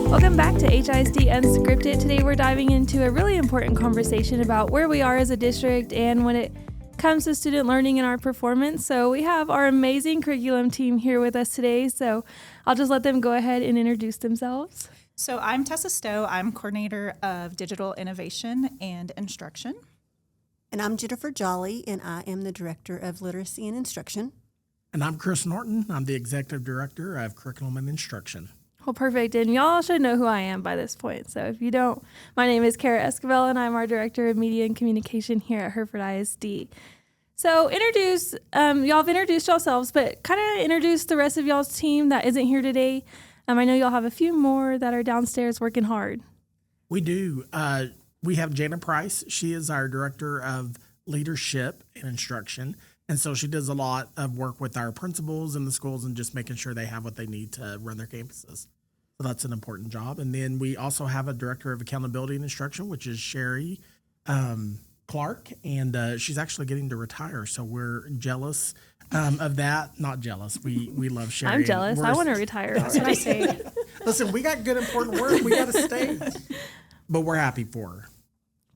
Welcome back to HISD Unscripted. Today we're diving into a really important conversation about where we are as a district and when it comes to student learning and our performance. So we have our amazing curriculum team here with us today. So I'll just let them go ahead and introduce themselves. So I'm Tessa Stow. I'm coordinator of digital innovation and instruction. And I'm Jennifer Jolly, and I am the director of literacy and instruction. And I'm Chris Norton. I'm the executive director of curriculum and instruction. Well, perfect. And y'all should know who I am by this point. So if you don't, my name is Esquivel, and I'm our director of media and communication here at Hereford ISD. So y'all have introduced yourselves, but kind of introduce the rest of y'all's team that isn't here today. I know y'all have a few more that are downstairs working hard. We do. We have Jana Price. She is our director of leadership and instruction. And so she does a lot of work with our principals in the schools and just making sure they have what they need to run their campuses. So that's an important job. And then we also have a director of accountability and instruction, which is Sherry Clark. And she's actually getting to retire. So we're jealous of that. Not jealous. We love Sherry. I'm jealous. I want to retire. That's what I say. Listen, we got good, important work. We got to stay. But we're happy for her.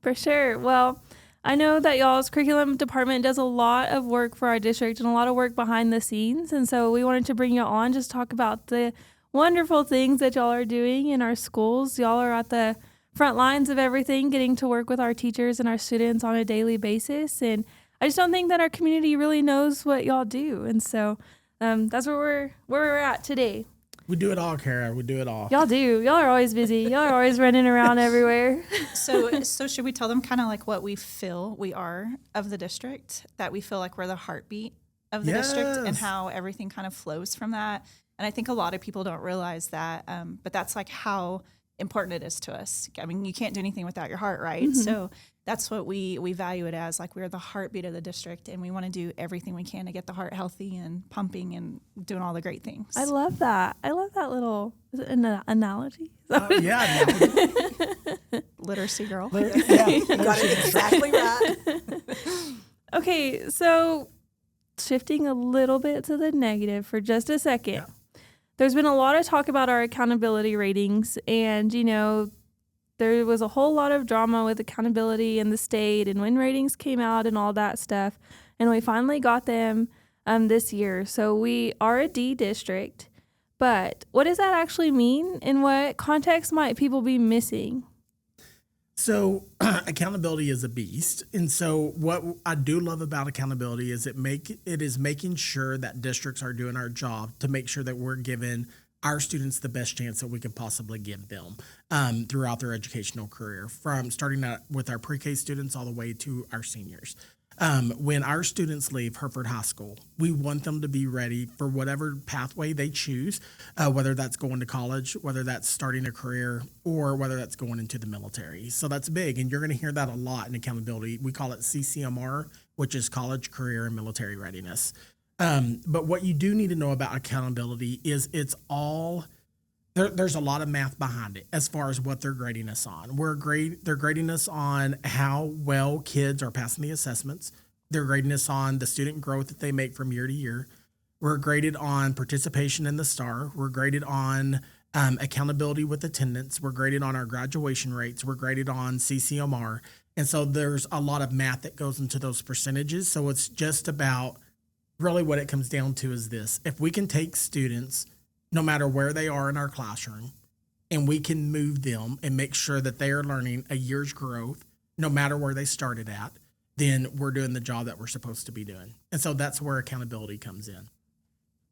For sure. Well, I know that y'all's curriculum department does a lot of work for our district and a lot of work behind the scenes. And so we wanted to bring y'all on, just talk about the wonderful things that y'all are doing in our schools. Y'all are at the front lines of everything, getting to work with our teachers and our students on a daily basis. And I just don't think that our community really knows what y'all do. And so that's where we're at today. We do it all, Kara. We do it all. Y'all do. Y'all are always busy. Y'all are always running around everywhere. So should we tell them kind of like what we feel we are of the district, that we feel like we're the heartbeat of the district and how everything kind of flows from that? And I think a lot of people don't realize that, but that's like how important it is to us. I mean, you can't do anything without your heart, right? Mm-hmm. So that's what we value it as, like we're the heartbeat of the district, and we want to do everything we can to get the heart healthy and pumping and doing all the great things. I love that. I love that little analogy. Yeah. Literacy girl. Yeah, you got it exactly right. Okay, so shifting a little bit to the negative for just a second. Yeah. There's been a lot of talk about our accountability ratings, and, there was a whole lot of drama with accountability in the state and when ratings came out and all that stuff, and we finally got them this year. So we are a D district, but what does that actually mean? In what context might people be missing? So accountability is a beast. And so what I do love about accountability is it is making sure that districts are doing our job to make sure that we're giving our students the best chance that we could possibly give them throughout their educational career, from starting out with our pre-K students all the way to our seniors. When our students leave Hereford High School, we want them to be ready for whatever pathway they choose, whether that's going to college, whether that's starting a career, or whether that's going into the military. So that's big, and you're going to hear that a lot in accountability. We call it CCMR, which is College, Career, and Military Readiness. But what you do need to know about accountability is there's a lot of math behind it as far as what they're grading us on. They're grading us on how well kids are passing the assessments. They're grading us on the student growth that they make from year to year. We're graded on participation in the STAR. We're graded on accountability with attendance. We're graded on our graduation rates. We're graded on CCMR. And so there's a lot of math that goes into those percentages. So it's just about really what it comes down to is this. If we can take students, no matter where they are in our classroom, and we can move them and make sure that they are learning a year's growth, no matter where they started at, then we're doing the job that we're supposed to be doing. And so that's where accountability comes in.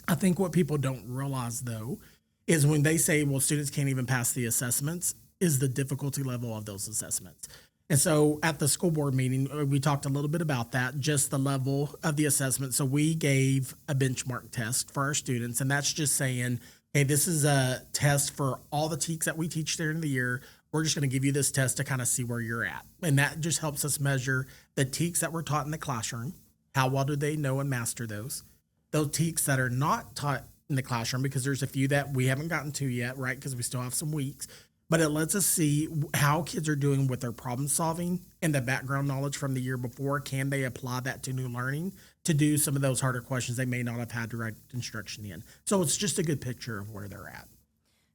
I think what people don't realize, though, is when they say, well, students can't even pass the assessments, is the difficulty level of those assessments. And so at the school board meeting, we talked a little bit about that, just the level of the assessment. So we gave a benchmark test for our students, and that's just saying, hey, this is a test for all the TEKs that we teach during the year. We're just going to give you this test to kind of see where you're at. And that just helps us measure the TEKs that were taught in the classroom. How well do they know and master those? Those TEKs that are not taught in the classroom, because there's a few that we haven't gotten to yet, right, because we still have some weeks. But it lets us see how kids are doing with their problem solving and the background knowledge from the year before. Can they apply that to new learning to do some of those harder questions they may not have had to write instruction in? So it's just a good picture of where they're at.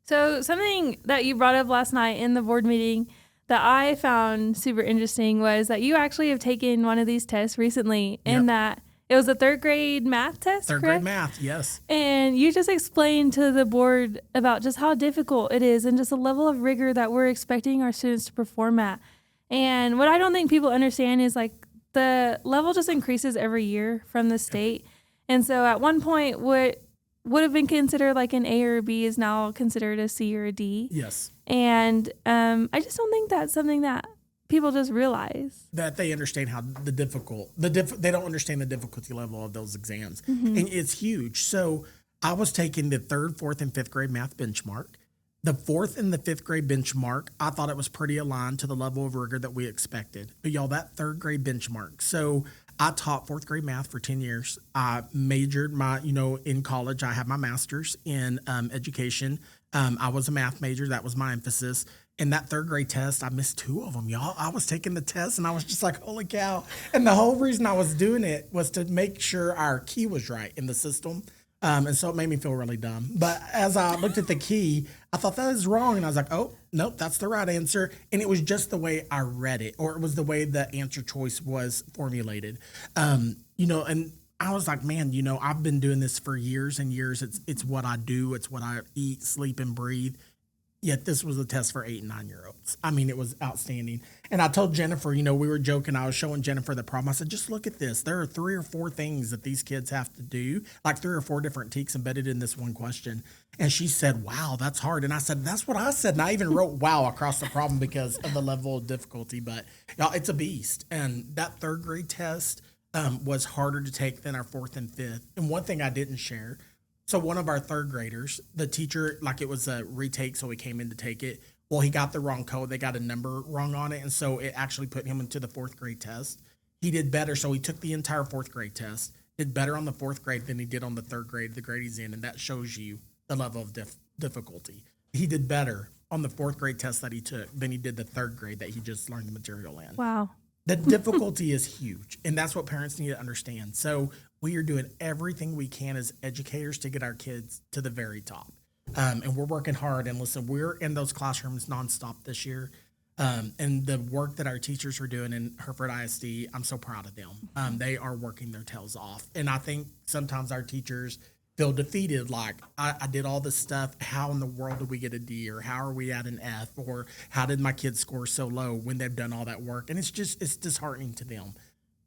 So something that you brought up last night in the board meeting that I found super interesting was that you actually have taken one of these tests recently, and that it was a third grade math test, Third grade math, yes. And you just explained to the board about just how difficult it is and just the level of rigor that we're expecting our students to perform at. And what I don't think people understand is like the level just increases every year from the state. And so at one point, what would have been considered like an A or a B is now considered a C or a D. Yes. And I just don't think that's something that people just realize. That they understand how they don't understand the difficulty level of those exams. And it's huge. So I was taking the 3rd, 4th, and 5th grade math benchmark. The 4th and the 5th grade benchmark, I thought it was pretty aligned to the level of rigor that we expected. But y'all, that 3rd grade benchmark. So I taught 4th grade math for 10 years. I majored in college. I have my master's in education. I was a math major. That was my emphasis. In that 3rd grade test, I missed 2 of them, y'all. I was taking the test and I was just like, holy cow. And the whole reason I was doing it was to make sure our key was right in the system. And so it made me feel really dumb. But as I looked at the key, I thought that is wrong. And I was like, oh, nope, that's the right answer. And it was just the way I read it, or it was the way the answer choice was formulated. And I was like, man, I've been doing this for years and years. It's what I do. It's what I eat, sleep, and breathe. Yet this was a test for 8 and 9-year-olds. I mean, it was outstanding. And I told Jennifer, we were joking. I was showing Jennifer the problem. I said, just look at this. There are 3 or 4 things that these kids have to do, like 3 or 4 different teaks embedded in this one question. And she said, wow, that's hard. And I said, that's what I said. And I even wrote wow across the problem because of the level of difficulty. But y'all, it's a beast. And that 3rd grade test was harder to take than our 4th and 5th. And one thing I didn't share, so one of our 3rd graders, the teacher, like it was a retake, so he came in to take it. Well, he got the wrong code. They got a number wrong on it, and so it actually put him into the 4th grade test. He did better, so he took the entire 4th grade test, did better on the 4th grade than he did on the 3rd grade, the grade he's in, and that shows you the level of difficulty. He did better on the 4th grade test that he took than he did the 3rd grade that he just learned the material in. Wow. The difficulty is huge, and that's what parents need to understand. So we are doing everything we can as educators to get our kids to the very top. And we're working hard. And listen, we're in those classrooms nonstop this year. And the work that our teachers are doing in Hereford ISD, I'm so proud of them. They are working their tails off. And I think sometimes our teachers feel defeated, like, I did all this stuff. How in the world did we get a D? Or how are we at an F? Or how did my kids score so low when they've done all that work? And it's disheartening to them.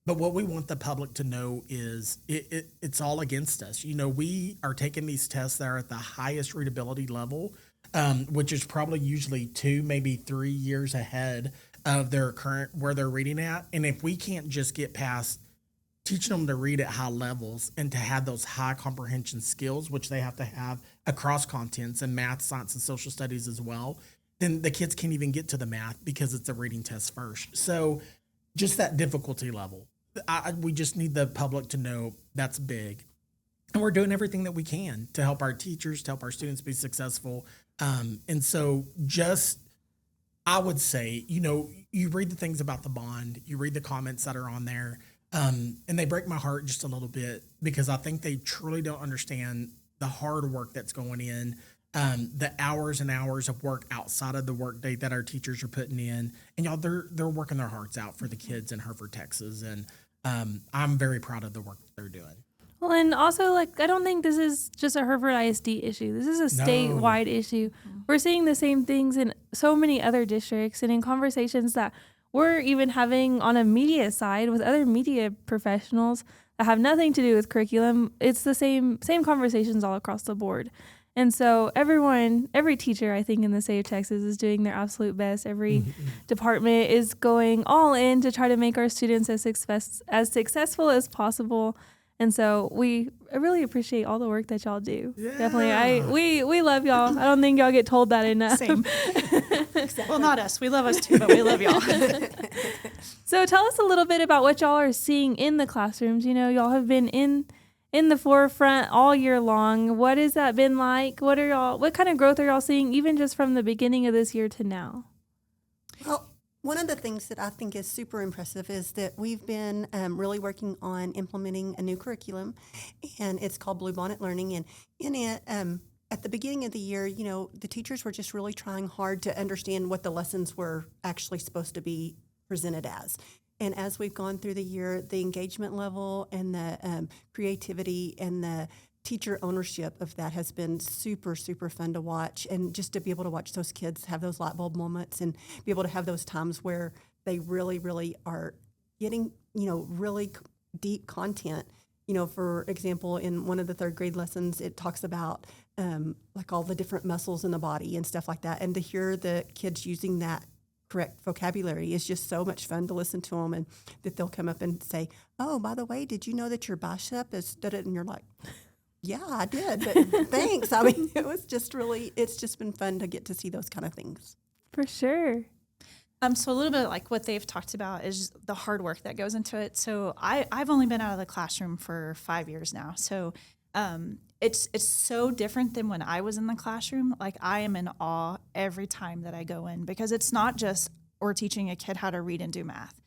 But what we want the public to know is it's all against us. We are taking these tests that are at the highest readability level, which is probably usually 2, maybe 3 years ahead of their current, where they're reading at. And if we can't just get past teaching them to read at high levels and to have those high comprehension skills, which they have to have across contents in math, science, and social studies as well, then the kids can't even get to the math because it's a reading test first. So just that difficulty level. We just need the public to know that's big. And we're doing everything that we can to help our teachers, to help our students be successful. And so I would say, you read the things about the bond, you read the comments that are on there, and they break my heart just a little bit because I think they truly don't understand the hard work that's going in, the hours and hours of work outside of the workday that our teachers are putting in. And y'all, they're working their hearts out for the kids in Hereford, Texas. And I'm very proud of the work that they're doing. Well, and also, I don't think this is just a Hereford ISD issue. This is a statewide issue. We're seeing the same things in so many other districts and in conversations that we're even having on a media side with other media professionals that have nothing to do with curriculum. It's the same conversations all across the board. And so every teacher, I think, in the state of Texas is doing their absolute best. Every department is going all in to try to make our students as successful as possible. And so I really appreciate all the work that y'all do. Yeah. Definitely. We love y'all. I don't think y'all get told that enough. Same. Well, not us. We love us too, but we love y'all. So tell us a little bit about what y'all are seeing in the classrooms. Y'all have been in the forefront all year long. What has that been like? What kind of growth are y'all seeing, even just from the beginning of this year to now? Well, one of the things that I think is super impressive is that we've been really working on implementing a new curriculum, and it's called Bluebonnet Learning. And in it, at the beginning of the year, the teachers were just really trying hard to understand what the lessons were actually supposed to be presented as. And as we've gone through the year, the engagement level and the creativity and the teacher ownership of that has been super, super fun to watch. And just to be able to watch those kids have those light bulb moments and be able to have those times where they really, really are getting, really deep content. For example, in one of the third grade lessons, it talks about like all the different muscles in the body and stuff like that. And to hear the kids using that correct vocabulary is just so much fun to listen to them, and that they'll come up and say, "Oh, by the way, did you know that your bicep is studded?" And you're like, "Yeah, I did, but thanks." I mean, it's just been fun to get to see those kind of things. For sure. So a little bit like what they've talked about is the hard work that goes into it. So I've only been out of the classroom for 5 years now. So it's so different than when I was in the classroom. Like, I am in awe every time that I go in, because it's not just we're teaching a kid how to read and do math.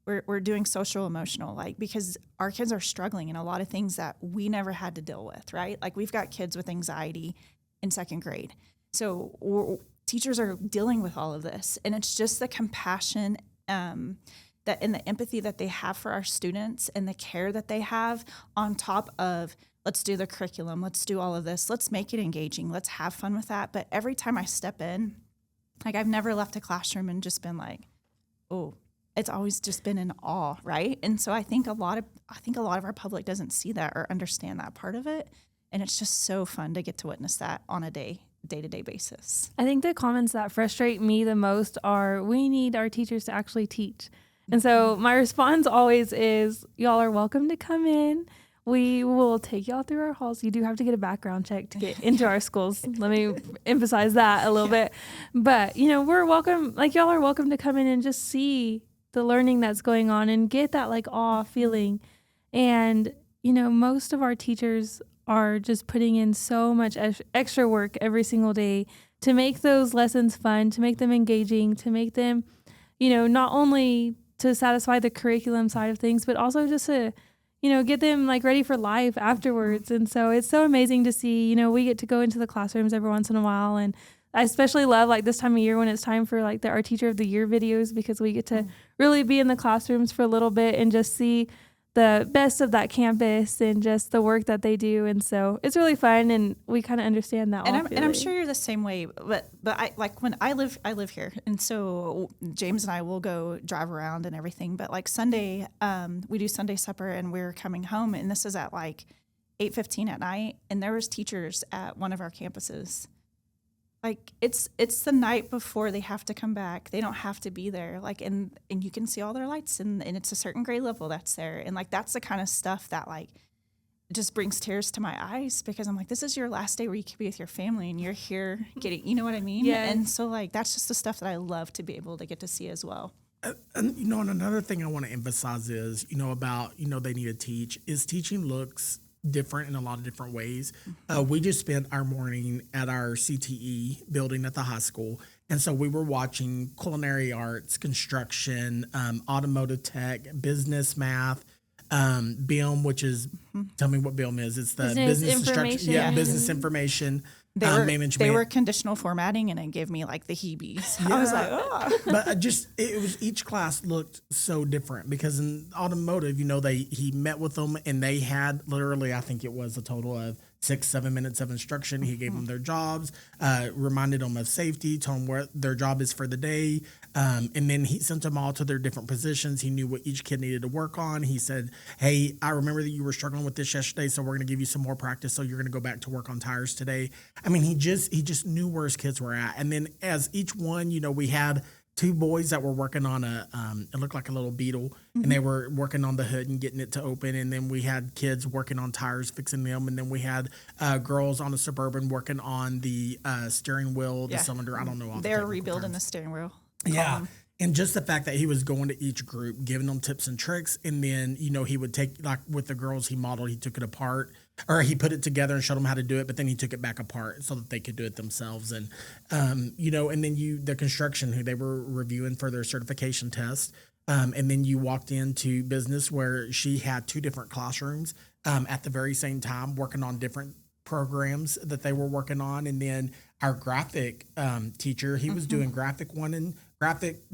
We're doing social emotional, like, because our kids are struggling in a lot of things that we never had to deal with, right? Like, we've got kids with anxiety in second grade. So teachers are dealing with all of this, and it's just the compassion that and the empathy that they have for our students and the care that they have, on top of, let's do the curriculum, let's do all of this, let's make it engaging, let's have fun with that. But every time I step in, like, I've never left a classroom and just been like, oh, it's always just been in awe, right? And so I think a lot of our public doesn't see that or understand that part of it, and it's just so fun to get to witness that on a day-to-day basis. I think the comments that frustrate me the most are, we need our teachers to actually teach. And so my response always is, y'all are welcome to come in. We will take y'all through our halls. You do have to get a background check to get into our schools. Let me emphasize that a little bit. But, we're welcome, like, y'all are welcome to come in and just see the learning that's going on and get that, like, awe feeling. And, most of our teachers are just putting in so much extra work every single day to make those lessons fun, to make them engaging, to make them, not only to satisfy the curriculum side of things, but also just to, get them, like, ready for life afterwards. And so it's so amazing to see, we get to go into the classrooms every once in a while. And I especially love, like, this time of year when it's time for, like, our Teacher of the Year videos, because we get to really be in the classrooms for a little bit and just see the best of that campus and just the work that they do. And so it's really fun, and we kind of understand that. And I'm sure you're the same way, but I, like, when I live here. And so James and I will go drive around and everything. But, like, Sunday, we do Sunday supper, and we're coming home, and this is at like 8:15 at night. And there was teachers at one of our campuses. Like, it's the night before they have to come back. They don't have to be there. Like, and you can see all their lights, and it's a certain grade level that's there. And, like, that's the kind of stuff that, like, just brings tears to my eyes, because I'm like, this is your last day where you could be with your family, and you're here getting, you know what I mean? Yeah. And so, like, that's just the stuff that I love to be able to get to see as well. And another thing I want to emphasize is, about, they need to teach, is teaching looks different in a lot of different ways. We just spent our morning at our CTE building at the high school. And so we were watching culinary arts, construction, automotive tech, business math, BIM, which is, tell me what BIM is. It's the business instruction. Yeah, business information. Management. They were conditional formatting, and it gave me, like, the heebies. Yeah. I was like, oh. But each class looked so different, because in automotive, he met with them, and they had literally, I think it was a total of 6-7 minutes of instruction. He gave them their jobs, reminded them of safety, told them what their job is for the day. And then he sent them all to their different positions. He knew what each kid needed to work on. He said, hey, I remember that you were struggling with this yesterday, so we're going to give you some more practice. So you're going to go back to work on tires today. I mean, he just knew where his kids were at. And then as each one, we had 2 boys that were working on it looked like a little Beetle, and they were working on the hood and getting it to open. And then we had kids working on tires, fixing them. And then we had girls on a Suburban working on the steering wheel, the cylinder. I don't know. They're rebuilding the steering wheel. Yeah. And just the fact that he was going to each group, giving them tips and tricks. And then, he would take, like with the girls he modeled, he took it apart, or he put it together and showed them how to do it, but then he took it back apart so that they could do it themselves. And, and then the construction, who they were reviewing for their certification test. And then you walked into business, where she had 2 different classrooms at the very same time, working on different programs that they were working on. And then our graphic teacher, he was doing graphic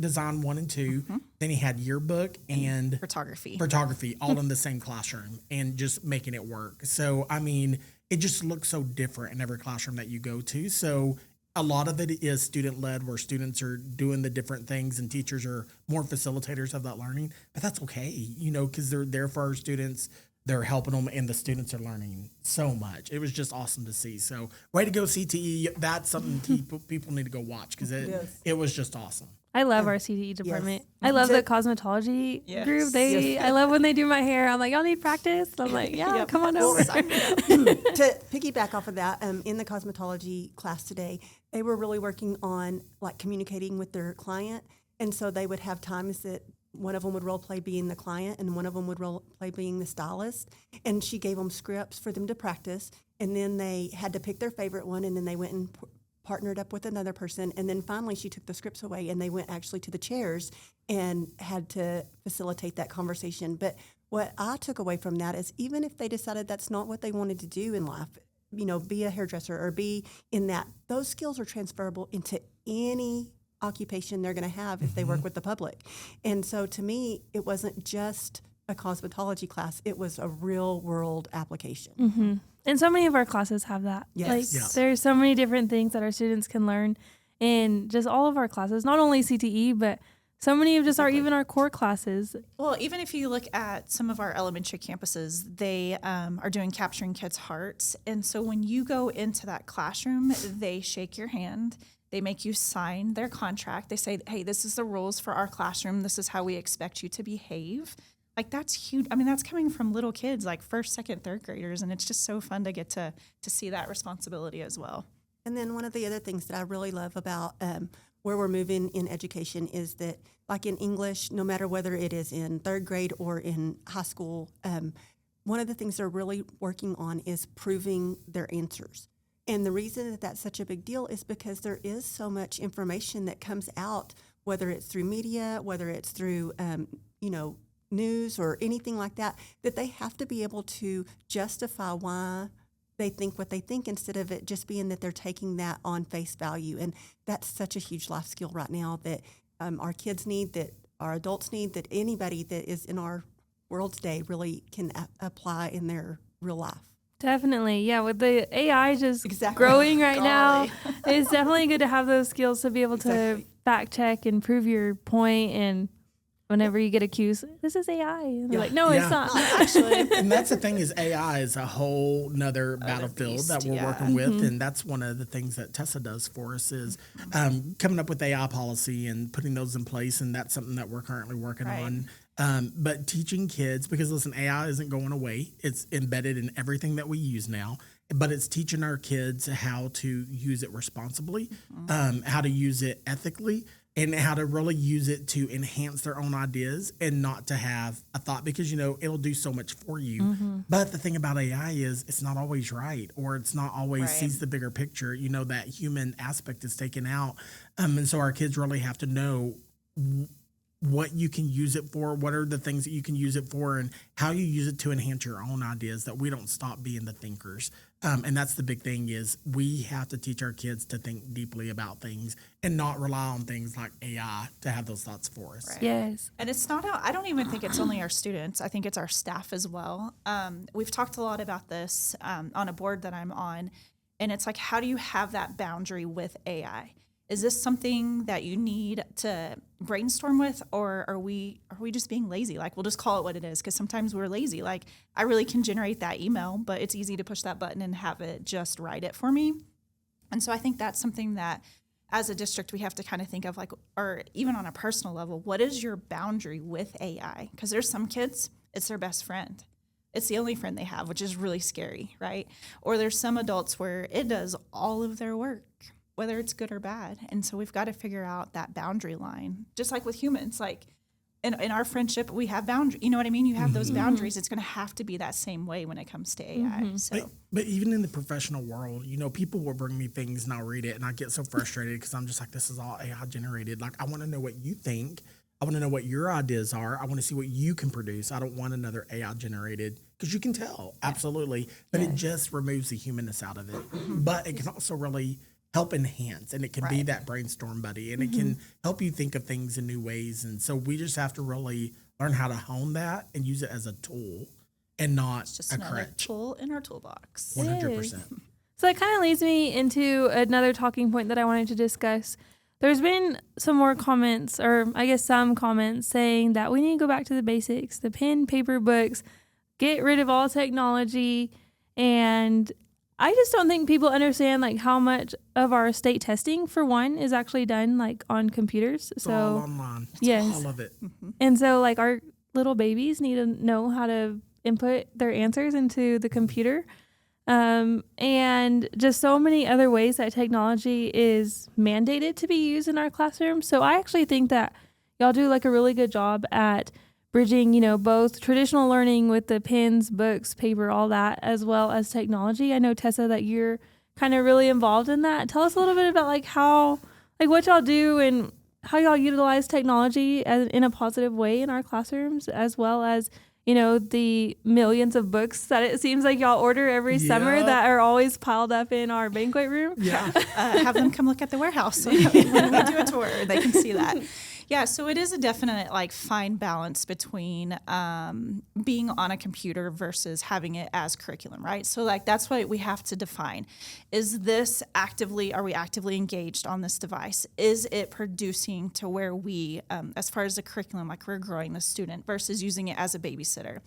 design 1 and 2. Then he had yearbook and photography all in the same classroom and just making it work. So, I mean, it just looks so different in every classroom that you go to. So a lot of it is student led, where students are doing the different things and teachers are more facilitators of that learning. But that's okay, you know, because they're there for our students. They're helping them, and the students are learning so much. It was just awesome to see. So, way to go, CTE. That's something people need to go watch, because it was just awesome. I love our CTE department. Yes. I love the cosmetology group. I love when they do my hair. I'm like, y'all need practice? I'm like, yeah, come on over. To piggyback off of that, in the cosmetology class today, they were really working on like communicating with their client. And so they would have times that one of them would role play being the client and one of them would role play being the stylist. And she gave them scripts for them to practice. And then they had to pick their favorite one, and then they went and partnered up with another person. And then finally she took the scripts away and they went actually to the chairs and had to facilitate that conversation. But what I took away from that is, even if they decided that's not what they wanted to do in life, you know, be a hairdresser or be in that, those skills are transferable into any occupation they're going to have if they work with the public. And so to me, it wasn't just a cosmetology class, it was a real world application. And so many of our classes have that. Yes. Like, there's so many different things that our students can learn in just all of our classes, not only CTE, but so many of just even our core classes. Well, even if you look at some of our elementary campuses, they are doing capturing kids' hearts. And so when you go into that classroom, they shake your hand. They make you sign their contract. They say, hey, this is the rules for our classroom. This is how we expect you to behave. Like, that's huge. I mean, that's coming from little kids, like first, second, third graders. And it's just so fun to get to see that responsibility as well. And then one of the other things that I really love about where we're moving in education is that, like in English, no matter whether it is in third grade or in high school, one of the things they're really working on is proving their answers. And the reason that that's such a big deal is because there is so much information that comes out, whether it's through media, whether it's through, news or anything like that, that they have to be able to justify why they think what they think, instead of it just being that they're taking that on face value. And that's such a huge life skill right now that our kids need, that our adults need, that anybody that is in our world today really can apply in their real life. Definitely. Yeah. With the AI just growing right now, it's definitely good to have those skills to be able to fact check and prove your point. And whenever you get accused, this is AI. And they're like, no, it's not. Actually. And that's the thing, is AI is a whole nother battlefield that we're working with. And that's one of the things that Tessa does for us, is coming up with AI policy and putting those in place. And that's something that we're currently working on. But teaching kids, because listen, AI isn't going away. It's embedded in everything that we use now. But it's teaching our kids how to use it responsibly, how to use it ethically, and how to really use it to enhance their own ideas and not to have a thought, because, it'll do so much for you. But the thing about AI is it's not always right, or it's not always sees the bigger picture. That human aspect is taken out. And so our kids really have to know what you can use it for, what are the things that you can use it for, and how you use it to enhance your own ideas, that we don't stop being the thinkers. And that's the big thing, is we have to teach our kids to think deeply about things and not rely on things like AI to have those thoughts for us. Right. Yes. And it's not, I don't even think it's only our students. I think it's our staff as well. We've talked a lot about this on a board that I'm on, and it's like, how do you have that boundary with AI? Is this something that you need to brainstorm with, or are we just being lazy? Like, we'll just call it what it is, because sometimes we're lazy. Like, I really can generate that email, but it's easy to push that button and have it just write it for me. And so I think that's something that as a district we have to kind of think of, like, or even on a personal level, what is your boundary with AI? Because there's some kids, it's their best friend. It's the only friend they have, which is really scary, right? Or there's some adults where it does all of their work, whether it's good or bad. And so we've got to figure out that boundary line. Just like with humans, like in our friendship, we have boundaries. You know what I mean? You have those boundaries. It's going to have to be that same way when it comes to AI. So, but even in the professional world, people will bring me things and I'll read it and I get so frustrated, because I'm just like, this is all AI generated. Like, I want to know what you think. I want to know what your ideas are. I want to see what you can produce. I don't want another AI generated because you can tell, absolutely. But it just removes the humanness out of it. But it can also really help enhance, and it can be that brainstorm buddy, and it can help you think of things in new ways. And so we just have to really learn how to hone that and use it as a tool and not Just a another crutch. tool in our toolbox. 100%. So that kind of leads me into another talking point that I wanted to discuss. There's been some more comments, or I guess some comments, saying that we need to go back to the basics, the pen, paper, books, get rid of all technology. And I just don't think people understand like how much of our state testing, for one, is actually done like on computers. It's all online. Yes. All of it. And so like our little babies need to know how to input their answers into the computer. And just so many other ways that technology is mandated to be used in our classroom. So I actually think that y'all do like a really good job at bridging, both traditional learning with the pens, books, paper, all that, as well as technology. I know, Tessa, that you're kind of really involved in that. Tell us a little bit about like how, like what y'all do and how y'all utilize technology in a positive way in our classrooms, as well as the millions of books that it seems like y'all order every summer that are always piled up in our banquet room. Yeah. Have them come look at the warehouse so when we do a tour, they can see that. Yeah, so it is a definite like fine balance between being on a computer versus having it as curriculum, right? So like that's what we have to define. Are we actively engaged on this device? Is it producing to where we, as far as the curriculum, like we're growing the student versus using it as a babysitter?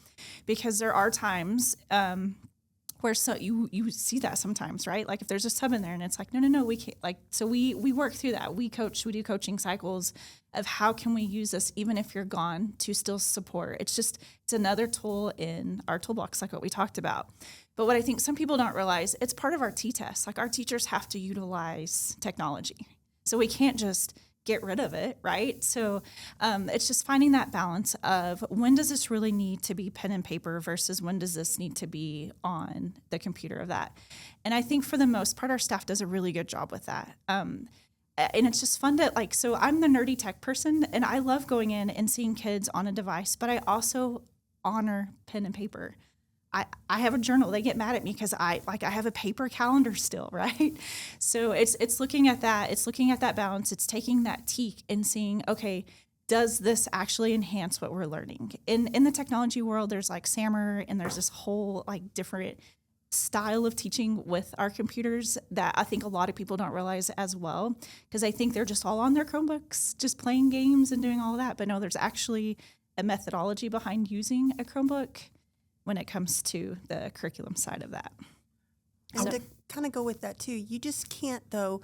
Because there are times where you see that sometimes, right? Like if there's a sub in there and it's like, no, we can't. Like, so we work through that. We do coaching cycles of how can we use this even if you're gone to still support. It's another tool in our toolbox, like what we talked about. But what I think some people don't realize, it's part of our T-test. Like our teachers have to utilize technology. So we can't just get rid of it, right? So it's just finding that balance of when does this really need to be pen and paper versus when does this need to be on the computer of that. And I think for the most part, our staff does a really good job with that. And it's just fun to so I'm the nerdy tech person and I love going in and seeing kids on a device, but I also honor pen and paper. I have a journal. They get mad at me because I have a paper calendar still, right? So it's looking at that. It's looking at that balance. It's taking that teak and seeing, okay, does this actually enhance what we're learning? In the technology world, there's like SAMR and there's this whole different style of teaching with our computers that I think a lot of people don't realize as well, because I think they're just all on their Chromebooks, just playing games and doing all of that. But no, there's actually a methodology behind using a Chromebook when it comes to the curriculum side of that. And to kind of go with that too, you just can't though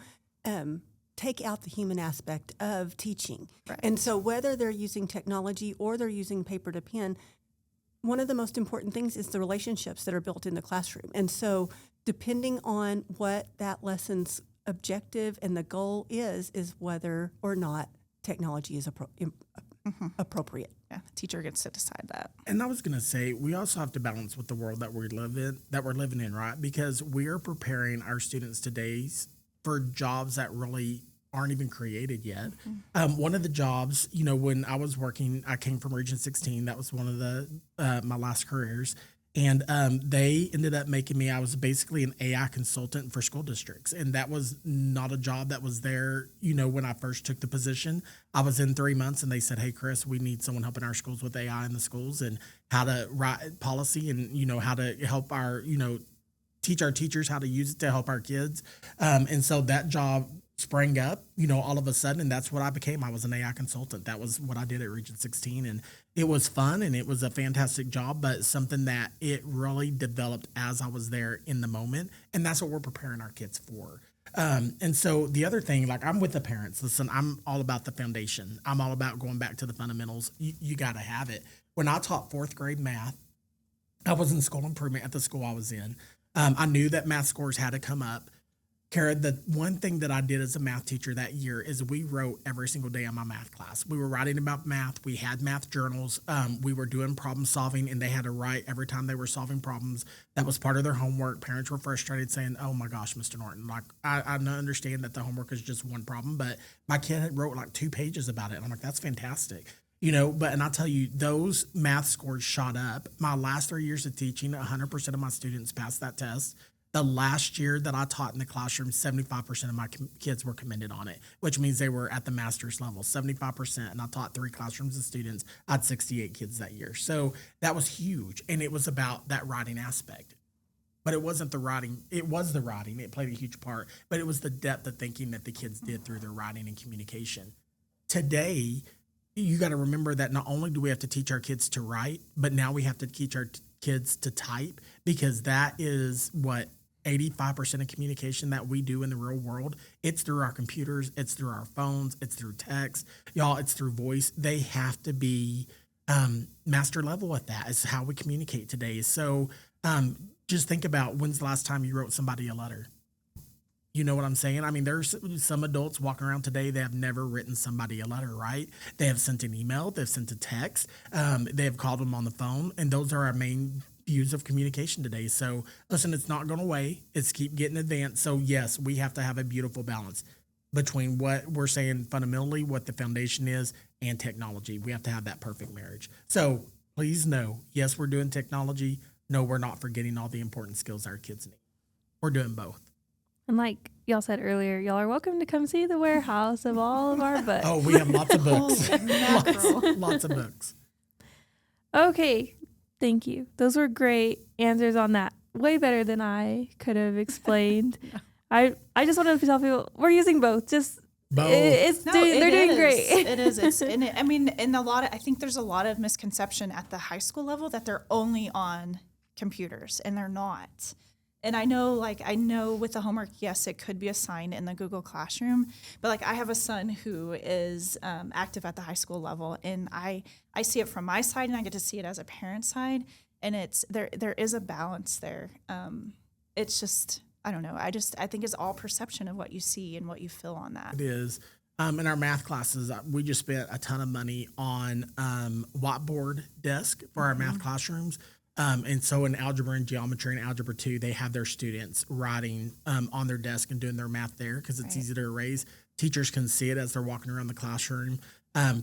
take out the human aspect of teaching. Right. And so whether they're using technology or they're using paper to pen, one of the most important things is the relationships that are built in the classroom. And so depending on what that lesson's objective and the goal is whether or not technology is appropriate. Yeah, the teacher gets to decide that. And I was going to say, we also have to balance with the world that we're living in, right? Because we are preparing our students today for jobs that really aren't even created yet. One of the jobs, when I was working, I came from Region 16. That was one of my last careers. And they ended up making me, I was basically an AI consultant for school districts. And that was not a job that was there, when I first took the position. I was in 3 months and they said, hey, Chris, we need someone helping our schools with AI in the schools and how to write policy and, how to help our, teach our teachers how to use it to help our kids. And so that job sprang up, all of a sudden, and that's what I became. I was an AI consultant. That was what I did at Region 16, and it was fun, and it was a fantastic job, but something that it really developed as I was there in the moment, and that's what we're preparing our kids for. And so the other thing, I'm with the parents. Listen, I'm all about the foundation. I'm all about going back to the fundamentals. You got to have it. When I taught fourth grade math, I was in school improvement at the school I was in. I knew that math scores had to come up. Kara, the one thing that I did as a math teacher that year is we wrote every single day in my math class. We were writing about math. We had math journals. We were doing problem solving, and they had to write every time they were solving problems. That was part of their homework. Parents were frustrated saying, oh my gosh, Mr. Norton, I understand that the homework is just one problem, but my kid had wrote 2 pages about it. And I'm like, that's fantastic. And I'll tell you, those math scores shot up. My last 3 years of teaching, 100% of my students passed that test. The last year that I taught in the classroom, 75% of my kids were commended on it, which means they were at the master's level, 75%. And I taught 3 classrooms of students. I had 68 kids that year. So that was huge. And it was about that writing aspect. But it wasn't the writing. It was the writing. It played a huge part. But it was the depth of thinking that the kids did through their writing and communication. Today, you got to remember that not only do we have to teach our kids to write, but now we have to teach our kids to type, because that is what 85% of communication that we do in the real world. It's through our computers, it's through our phones, it's through text, y'all, it's through voice. They have to be master level at that. It's how we communicate today. So just think about, when's the last time you wrote somebody a letter? You know what I'm saying? I mean, there's some adults walking around today that have never written somebody a letter, right? They have sent an email, they've sent a text, they have called them on the phone, and those are our main views of communication today. So listen, it's not going away. It's keep getting advanced. So yes, we have to have a beautiful balance between what we're saying fundamentally, what the foundation is, and technology. We have to have that perfect marriage. So please know, yes, we're doing technology. No, we're not forgetting all the important skills our kids need. We're doing both. And like y'all said earlier, y'all are welcome to come see the warehouse of all of our books. Oh, we have lots of books. lots of books. Okay, thank you. Those were great answers on that. Way better than I could have explained. I just wanted to tell people we're using both. Just both. They're doing great. It is. I think there's a lot of misconception at the high school level that they're only on computers, and they're not. And I know with the homework, yes, it could be assigned in the Google Classroom, but like I have a son who is active at the high school level, and I see it from my side, and I get to see it as a parent side, and it's there is a balance there. It's just, I don't know. I think it's all perception of what you see and what you feel on that. It is. In our math classes, we just spent a ton of money on whiteboard desk for our math classrooms. And so in algebra and geometry and algebra 2, they have their students writing on their desk and doing their math there because it's easy to erase. Teachers can see it as they're walking around the classroom.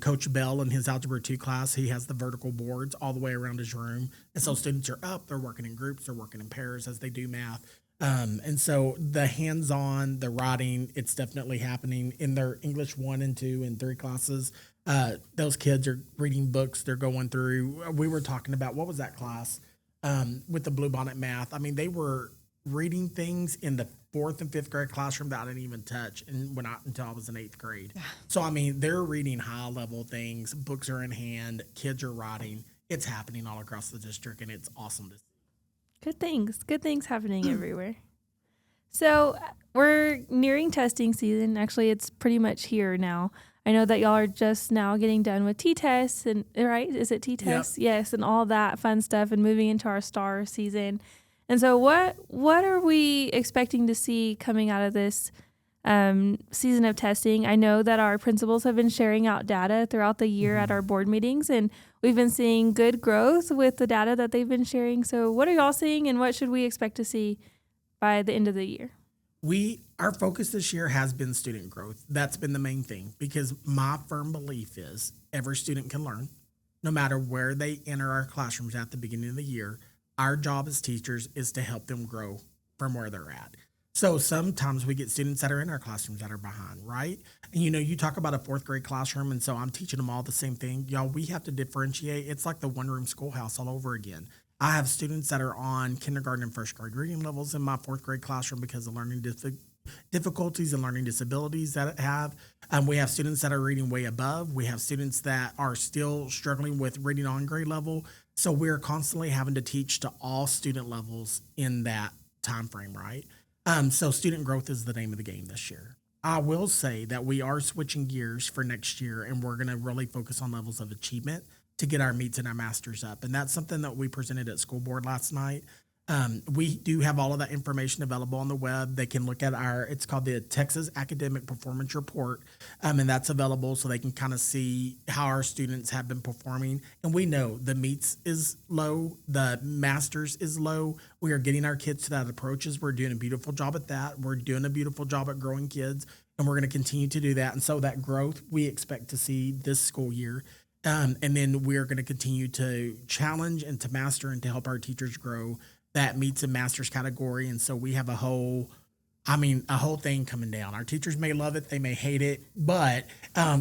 Coach Bell in his algebra 2 class, he has the vertical boards all the way around his room. And so students are up, they're working in groups, they're working in pairs as they do math. And so the hands-on, the writing, it's definitely happening in their English 1 and 2 and 3 classes. Those kids are reading books. They're going through. We were talking about, what was that class with the Bluebonnet math? I mean, they were reading things in the 4th and 5th grade classroom that I didn't even touch until I was in 8th grade. Yeah. So, I mean, they're reading high-level things. Books are in hand. Kids are writing. It's happening all across the district, and it's awesome to see. Good things happening everywhere. So we're nearing testing season. Actually, it's pretty much here now. I know that y'all are just now getting done with T-tests, and right? Is it T-tests? Yep. Yes, and all that fun stuff, and moving into our STAR season. And so what are we expecting to see coming out of this season of testing? I know that our principals have been sharing out data throughout the year at our board meetings, and we've been seeing good growth with the data that they've been sharing. So what are y'all seeing, and what should we expect to see by the end of the year? Our focus this year has been student growth. That's been the main thing, because my firm belief is every student can learn, no matter where they enter our classrooms at the beginning of the year. Our job as teachers is to help them grow from where they're at. So sometimes we get students that are in our classrooms that are behind, right? And you talk about a 4th grade classroom, and so I'm teaching them all the same thing. Y'all, we have to differentiate. It's like the one-room schoolhouse all over again. I have students that are on kindergarten and 1st grade reading levels in my 4th grade classroom because of learning difficulties and learning disabilities that I have. We have students that are reading way above. We have students that are still struggling with reading on grade level. So we're constantly having to teach to all student levels in that time frame, right? So student growth is the name of the game this year. I will say that we are switching gears for next year, and we're going to really focus on levels of achievement to get our meets and our masters up. And that's something that we presented at school board last night. We do have all of that information available on the web. They can look at it's called the Texas Academic Performance Report, and that's available so they can kind of see how our students have been performing. And we know the meets is low, the masters is low. We are getting our kids to that approaches. We're doing a beautiful job at that. We're doing a beautiful job at growing kids, and we're going to continue to do that. And so that growth we expect to see this school year. And then we're going to continue to challenge and to master and to help our teachers grow that meets and masters category. And so we have a whole thing coming down. Our teachers may love it, they may hate it, but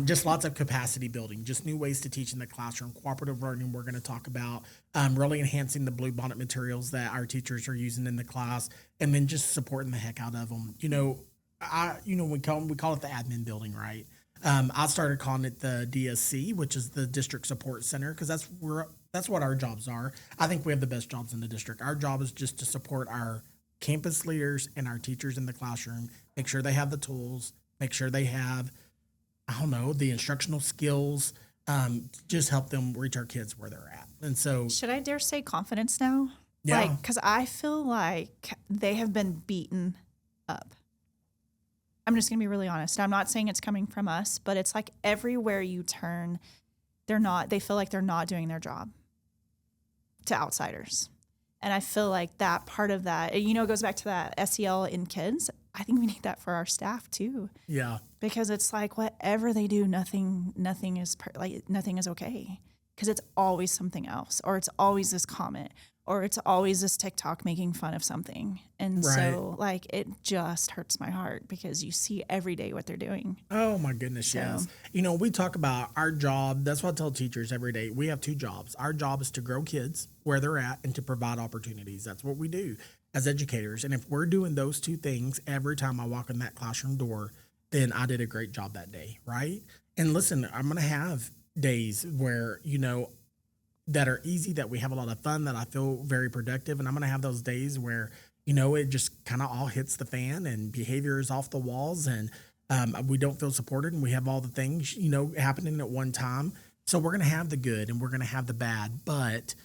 just lots of capacity building, just new ways to teach in the classroom, cooperative learning we're going to talk about, really enhancing the blue bonnet materials that our teachers are using in the class, and then just supporting the heck out of them. We call it the admin building, right? I started calling it the DSC, which is the District Support Center, because that's what our jobs are. I think we have the best jobs in the district. Our job is just to support our campus leaders and our teachers in the classroom, make sure they have the tools, make sure they have, the instructional skills, just help them reach our kids where they're at. And so, should I dare say confidence now? Yeah. Because I feel like they have been beaten up. I'm just going to be really honest. I'm not saying it's coming from us, but it's like everywhere you turn, they feel like they're not doing their job to outsiders. And I feel like that part of that, it goes back to that SEL in kids. I think we need that for our staff too. Yeah. Because it's like whatever they do, nothing is okay. Because it's always something else, or it's always this comment, or it's always this TikTok making fun of something. And so it just hurts my heart because you see every day what they're doing. Oh my goodness, yes. We talk about our job. That's what I tell teachers every day. We have two jobs. Our job is to grow kids where they're at and to provide opportunities. That's what we do as educators. And if we're doing those two things every time I walk in that classroom door, then I did a great job that day, right? And listen, I'm going to have days where, that are easy, that we have a lot of fun, that I feel very productive. And I'm going to have those days where, it just kind of all hits the fan and behavior is off the walls and we don't feel supported and we have all the things, happening at one time. So we're going to have the good and we're going to have the bad, but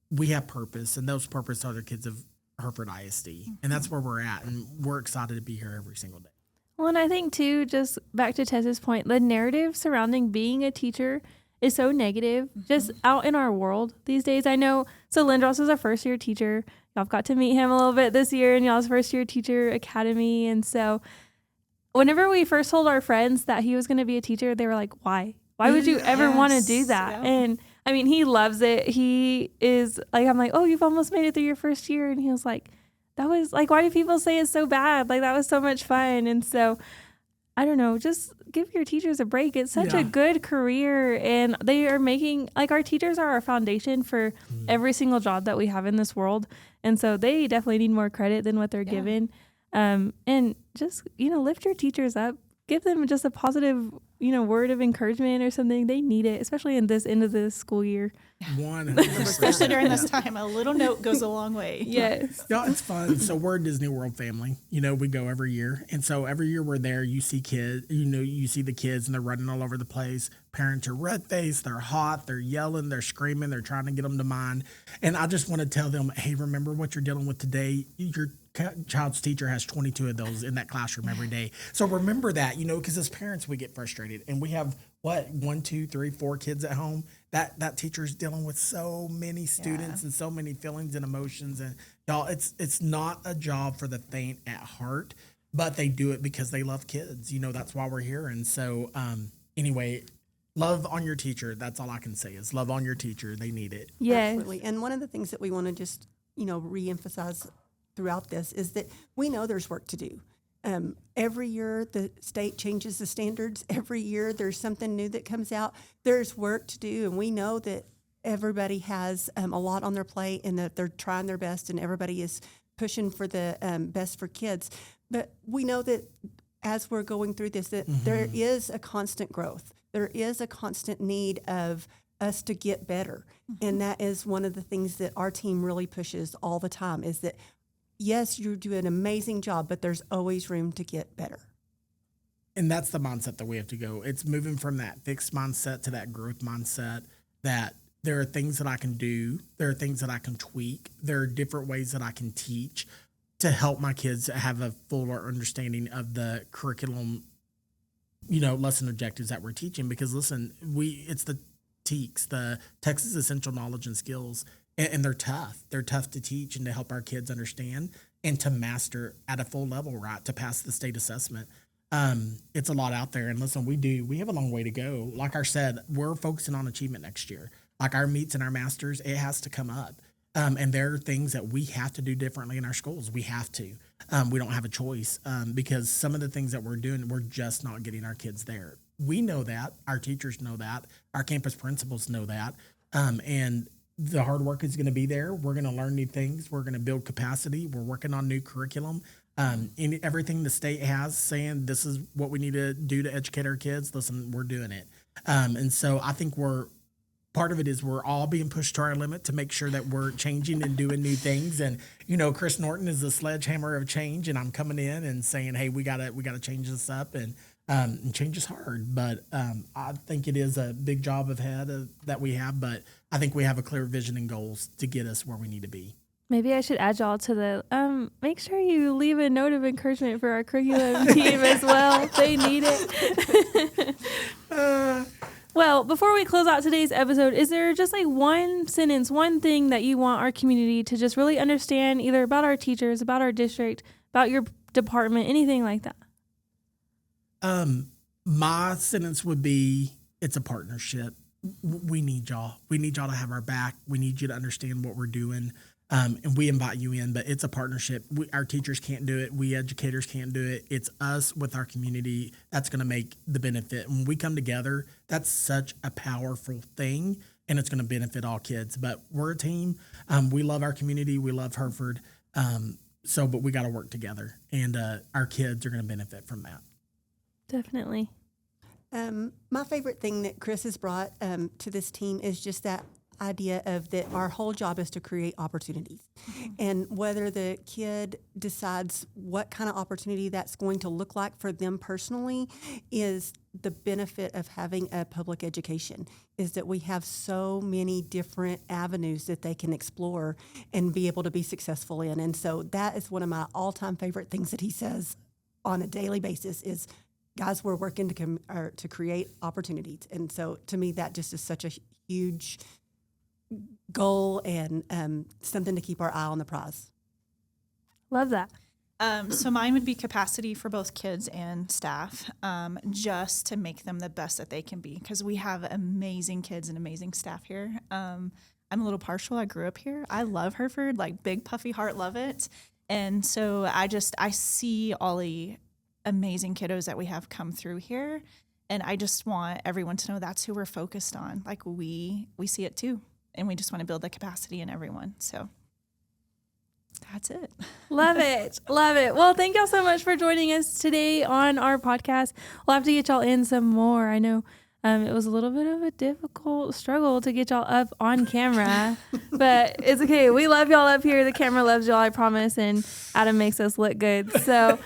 we have purpose, and those purpose are the kids of Hereford ISD. Mm-hmm. And that's where we're at. And we're excited to be here every single day. Well, and I think too, just back to Tessa's point, the narrative surrounding being a teacher is so negative just out in our world these days. I know, so Lindros is a first-year teacher. Y'all got to meet him a little bit this year in y'all's first-year teacher academy. And so whenever we first told our friends that he was going to be a teacher, they were like, why? Why would you ever want to do that? Yeah. And I mean, he loves it. He is like, I'm like, oh, you've almost made it through your first year. And he was like, that was like, why do people say it's so bad? Like, that was so much fun. And so I don't know, just give your teachers a break. It's such a good career, and they are making, like, our teachers are our foundation for every single job that we have in this world. And so they definitely need more credit than what they're given. And just, lift your teachers up, give them just a positive, word of encouragement or something. They need it, especially in this end of the school year. 100%. Especially during this time, a little note goes a long way. Yes. Yeah, it's fun. So we're a Disney World family. We go every year. And so every year we're there, you see kids, you see the kids and they're running all over the place. Parents are red-faced, they're hot, they're yelling, they're screaming, they're trying to get them to mind. And I just want to tell them, hey, remember what you're dealing with today. Your child's teacher has 22 of those in that classroom every day. So remember that, because as parents, we get frustrated. And we have, 1, 2, 3, 4 kids at home. That teacher's dealing with so many students and so many feelings and emotions. And y'all, it's not a job for the faint at heart, but they do it because they love kids. That's why we're here. And so anyway, love on your teacher. That's all I can say is love on your teacher. They need it. Yes. Absolutely. And one of the things that we want to just, reemphasize throughout this is that we know there's work to do. Every year the state changes the standards. Every year there's something new that comes out. There's work to do, and we know that everybody has a lot on their plate and that they're trying their best and everybody is pushing for the best for kids. But we know that as we're going through this, that there is a constant growth. There is a constant need of us to get better. And that is one of the things that our team really pushes all the time is that yes, you do an amazing job, but there's always room to get better. And that's the mindset that we have to go. It's moving from that fixed mindset to that growth mindset, that there are things that I can do. There are things that I can tweak. There are different ways that I can teach to help my kids have a fuller understanding of the curriculum, lesson objectives that we're teaching. Because listen, it's the TEKS, the Texas Essential Knowledge and Skills. And they're tough. They're tough to teach and to help our kids understand and to master at a full level, right, to pass the state assessment. It's a lot out there. And listen, we have a long way to go. Like I said, we're focusing on achievement next year. Like our meets and our masters, it has to come up. And there are things that we have to do differently in our schools. We have to. We don't have a choice because some of the things that we're doing, we're just not getting our kids there. We know that. Our teachers know that. Our campus principals know that. And the hard work is going to be there. We're going to learn new things. We're going to build capacity. We're working on new curriculum. Everything the state has saying this is what we need to do to educate our kids. Listen, we're doing it. And so I think part of it is we're all being pushed to our limit to make sure that we're changing and doing new things. And, Chris Norton is the sledgehammer of change, and I'm coming in and saying, hey, we gotta change this up, and change is hard. But I think it is a big job ahead that we have, but I think we have a clear vision and goals to get us where we need to be. Maybe I should add y'all to the, make sure you leave a note of encouragement for our curriculum team as well. They need it. Well, before we close out today's episode, is there just like one sentence, one thing that you want our community to just really understand, either about our teachers, about our district, about your department, anything like that? My sentence would be, it's a partnership. We need y'all. We need y'all to have our back. We need you to understand what we're doing. And we invite you in, but it's a partnership. Our teachers can't do it. We educators can't do it. It's us with our community that's going to make the benefit. When we come together, that's such a powerful thing, and it's going to benefit all kids. But we're a team. We love our community. We love Hereford. But we got to work together, and our kids are going to benefit from that. Definitely. My favorite thing that Chris has brought to this team is just that idea of that our whole job is to create opportunities. Mm-hmm. And whether the kid decides what kind of opportunity that's going to look like for them personally is the benefit of having a public education, is that we have so many different avenues that they can explore and be able to be successful in. And so that is one of my all-time favorite things that he says on a daily basis is, guys, we're working to create opportunities. And so to me, that just is such a huge goal and something to keep our eye on the prize. Love that. So mine would be capacity for both kids and staff, just to make them the best that they can be, because we have amazing kids and amazing staff here. I'm a little partial. I grew up here. I love Hereford, like big puffy heart, love it. And so I see all the amazing kiddos that we have come through here, and I just want everyone to know that's who we're focused on. Like we see it too. And we just want to build the capacity in everyone. So that's it. Love it. Love it. Well, thank y'all so much for joining us today on our podcast. We'll have to get y'all in some more. I know it was a little bit of a difficult struggle to get y'all up on camera, but it's okay. We love y'all up here. The camera loves y'all, I promise. And Adam makes us look good. So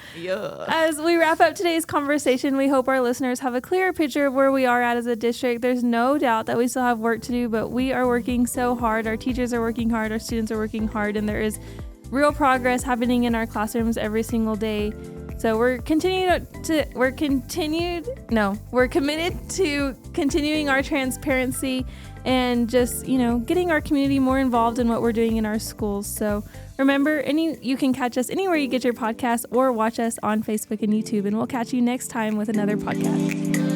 As we wrap up today's conversation, we hope our listeners have a clearer picture of where we are at as a district. There's no doubt that we still have work to do, but we are working so hard. Our teachers are working hard. Our students are working hard, and there is real progress happening in our classrooms every single day. So we're committed to continuing our transparency and just, getting our community more involved in what we're doing in our schools. So remember, you can catch us anywhere you get your podcast or watch us on Facebook and YouTube, and we'll catch you next time with another podcast.